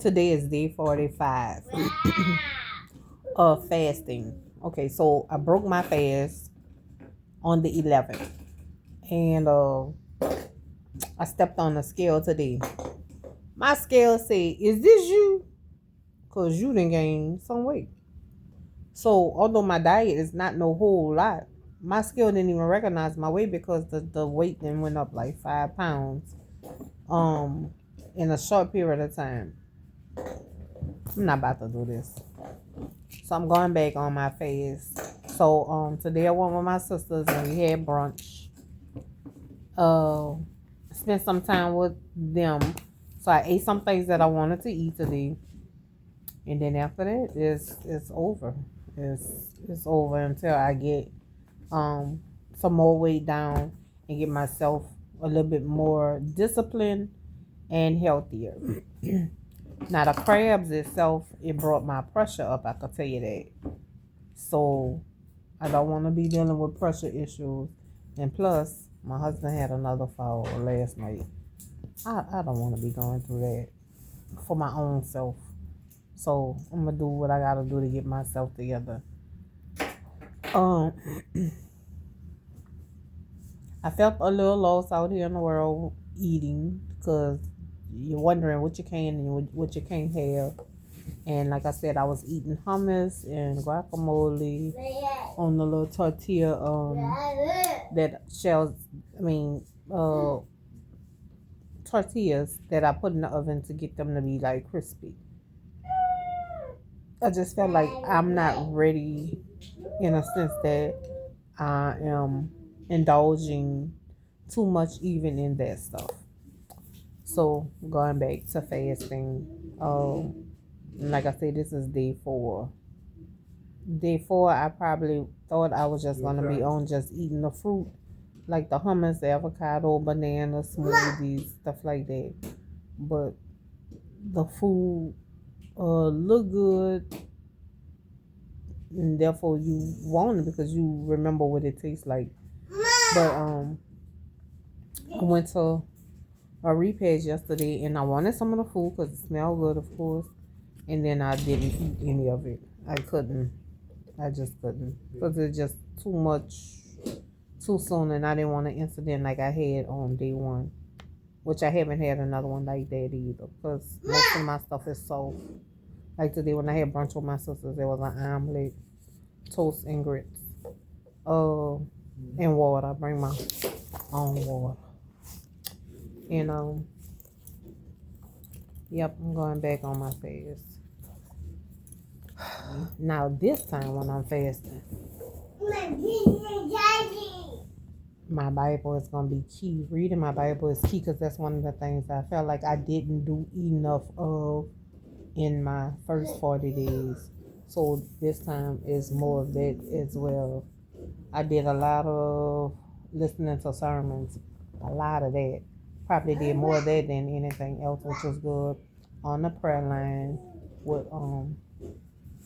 Today is day 45 of fasting. Okay, so I broke my fast on the 11th, and I stepped on the scale today. My scale said, "Is this you? Cause you done gained some weight." So although my diet is not no whole lot, my scale didn't even recognize my weight because the weight then went up like 5 pounds um in a short period of time. I'm not about to do this. So I'm going back on my fast. So today I went with my sisters and we had brunch. Uh Spent some time with them. So I ate some things that I wanted to eat today. And then after that it's over. It's it's over until I get some more weight down and get myself a little bit more disciplined and healthier. Now the crabs itself, it brought my pressure up, I can tell you that. So I don't want to be dealing with pressure issues. And plus, my husband had another fall last night. I don't want to be going through that for my own self. So I'm gonna do what I gotta do to get myself together. Um, I felt a little lost out here in the world eating because you're wondering what you can and what you can't have. And like I said, I was eating hummus and guacamole on the little tortilla that shells. I mean, tortillas that I put in the oven to get them to be like crispy. I just felt like I'm not ready in a sense that I am indulging too much even in that stuff. So going back to fasting, like I said, this is day 4. Day 4, I probably thought I was just gonna be on just eating the fruit, like the hummus, the avocado, banana smoothies, stuff like that. But the food look good, and therefore you want it because you remember what it tastes like. But I went to a repast yesterday, and I wanted some of the food because it smelled good, of course. And then I didn't eat any of it. I couldn't. I just couldn't because it's just too much too soon, and I didn't want an incident like I had on day 1, which I haven't had another one like that either because most of my stuff is soft. Like today when I had brunch with my sisters, there was an omelet, toast and grits, uh, and water. I bring my own water, and yep, I'm going back on my fast. Now this time when I'm fasting, my Bible is going to be key. Reading my Bible is key because that's one of the things I felt like I didn't do enough of in my first 40 days. So this time is more of that as well. I did a lot of listening to sermons, a lot of that. Probably did more of that than anything else, which was good. On the prayer line with on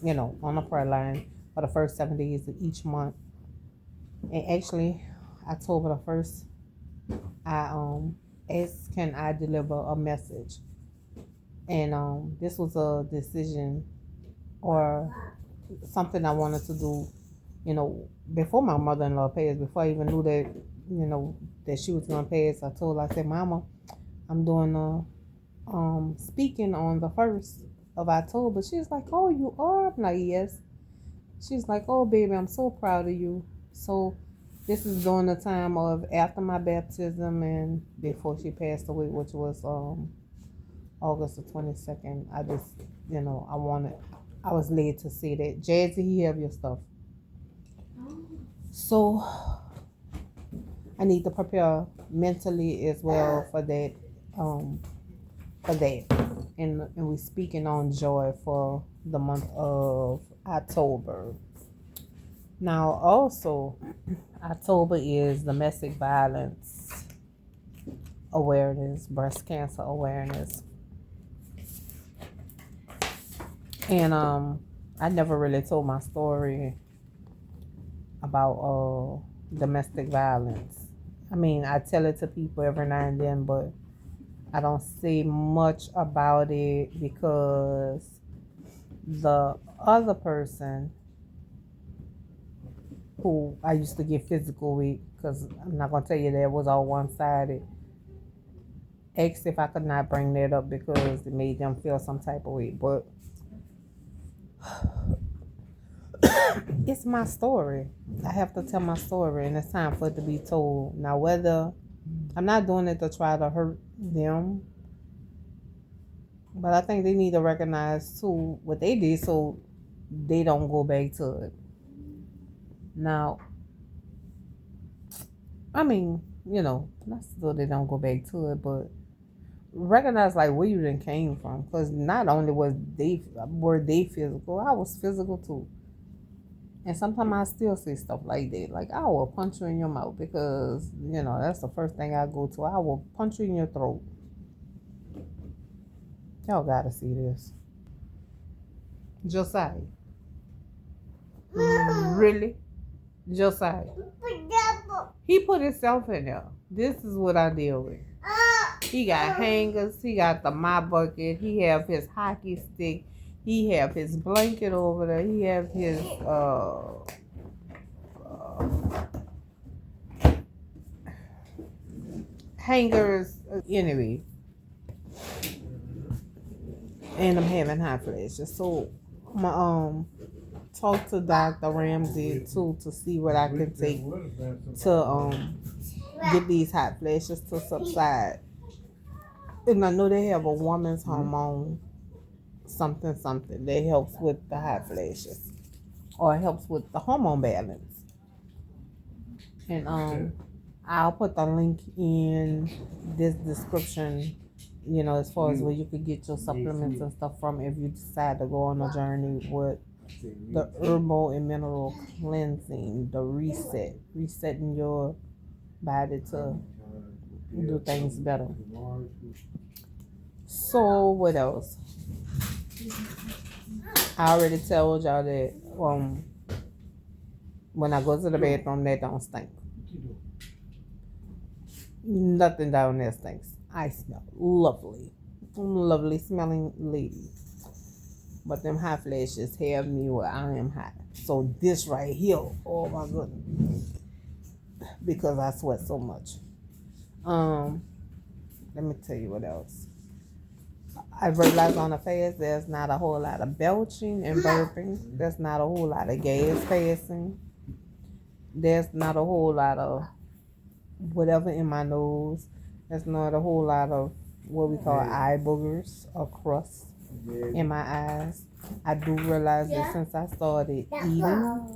the prayer line for the first 7 days of each month. And actually, October the 1st, I asked, can I deliver a message? And this was a decision or something I wanted to do, before my mother-in-law passed, before I even knew that, that she was gonna pass. I told her, I said, Mama, I'm doing speaking on the 1st of October. She's like, oh, you are? I'm like, yes. She's like, oh, baby, I'm so proud of you. So this is during the time of after my baptism and before she passed away, which was August the 22nd. I just, I was led to say that. Jazzy, you have your stuff. So I need to prepare mentally as well for that. For that. And we're speaking on joy for the month of October. Now, also, October is domestic violence awareness, breast cancer awareness. And I never really told my story about domestic violence. I mean, I tell it to people every now and then, but I don't say much about it because the other person who I used to get physical with, because I'm not gonna tell you that it was all one sided, asked if I could not bring that up because it made them feel some type of way. But it's my story. I have to tell my story, and it's time for it to be told. Now, whether I'm not doing it to try to hurt them, but I think they need to recognize too what they did so they don't go back to it. Now, I mean, not so they don't go back to it, but recognize like where you then came from. Because not only were they physical, I was physical too. And sometimes I still say stuff like that. Like I will punch you in your mouth because that's the first thing I go to. I will punch you in your throat. Y'all gotta see this. Josiah. Really? Josiah. He put himself in there. This is what I deal with. He got hangers. He got the mop bucket. He have his hockey stick. He have his blanket over there. He have his hangers. Anyway, and I'm having hot flashes. So my talk to Dr. Ramsey too to see what I can take to get these hot flashes to subside. And I know they have a woman's hormone something that helps with the hot flashes or helps with the hormone balance. And I'll put the link in this description, as far as where you could get your supplements and stuff from if you decide to go on a journey with the herbal and mineral cleansing, the resetting your body to do things better. So what else? I already told y'all that when I go to the bathroom, that don't stink. Nothing down there stinks. I smell lovely. Lovely smelling lady. But them hot flashes have me where I am hot. So this right here, oh my goodness. Because I sweat so much. Let me tell you what else. I realized on the fast there's not a whole lot of belching and burping. There's not a whole lot of gas passing. There's not a whole lot of whatever in my nose. There's not a whole lot of what we call eye boogers or crust in my eyes. I do realize that since I started eating,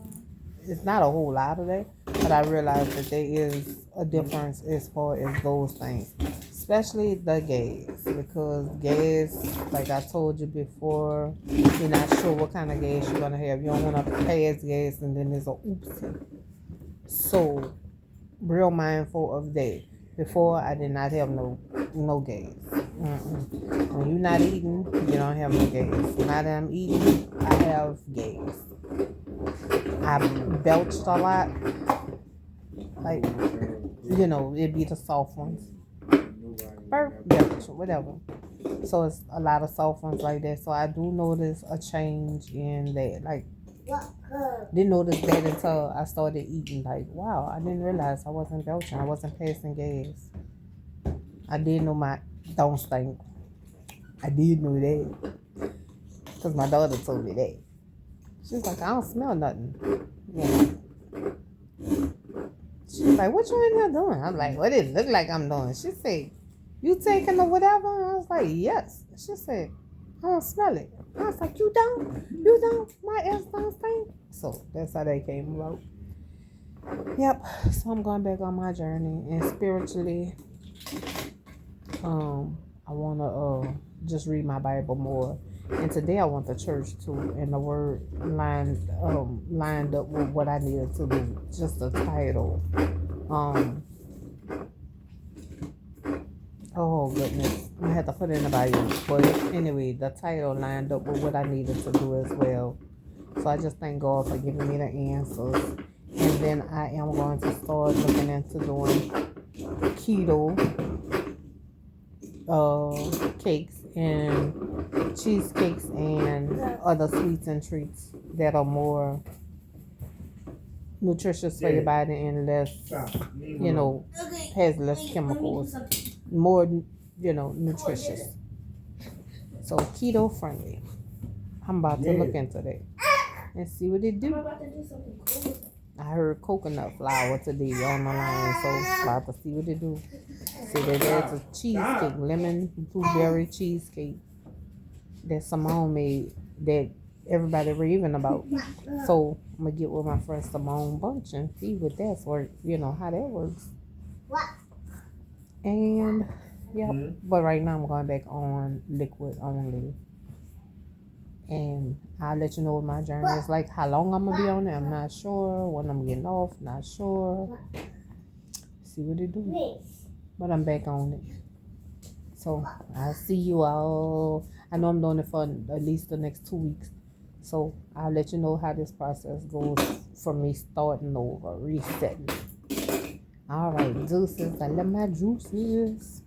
it's not a whole lot of that, but I realize that there is a difference as far as those things, especially the gas, because gas, like I told you before, you're not sure what kind of gas you're gonna have. You don't want to pass gas and then there's a oopsie. So real mindful of that. Before I did not have no gas. When you're not eating, you don't have no gas. Now that I'm eating, I have gas. I belched a lot. Like, it'd be the soft ones. Burp, belch, whatever. So it's a lot of soft ones like that. So I do notice a change in that. Like, didn't notice that until I started eating. Like, wow, I didn't realize I wasn't belching. I wasn't passing gas. I did know my don't stink. I did know that. Because my daughter told me that. She's like, I don't smell nothing. She's like, what you in here doing? I'm like, what does it look like I'm doing? She said, you taking or whatever? I was like, yes. She said, I don't smell it. I was like, you don't? My ass don't stink. So that's how that came about. Yep. So I'm going back on my journey. And spiritually, I want to just read my Bible more. And today I went to church too. And the word lined up with what I needed to do. Just the title. Oh goodness, I had to put it in the Bible. But anyway, the title lined up with what I needed to do as well. So I just thank God for giving me the answers. And then I am going to start looking into doing keto cakes and cheesecakes and other sweets and treats that are more nutritious for your body and less, has less chemicals, more, nutritious. So keto friendly. I'm about to look into that and see what it do. I heard coconut flour today on the line, so about to see what it do. See that there's a cheesecake, lemon blueberry cheesecake that Simone made that everybody raving about. So I'm gonna get with my friend Simone Bunch and see what that's work, how that works. And yeah, but right now I'm going back on liquid only. And I'll let you know what my journey is like. How long I'm gonna be on it, I'm not sure. When I'm getting off, not sure. See what it do. But I'm back on it. So I'll see you all. I know I'm doing it for at least the next 2 weeks. So I'll let you know how this process goes for me starting over, resetting. All right, juices. I love my juices.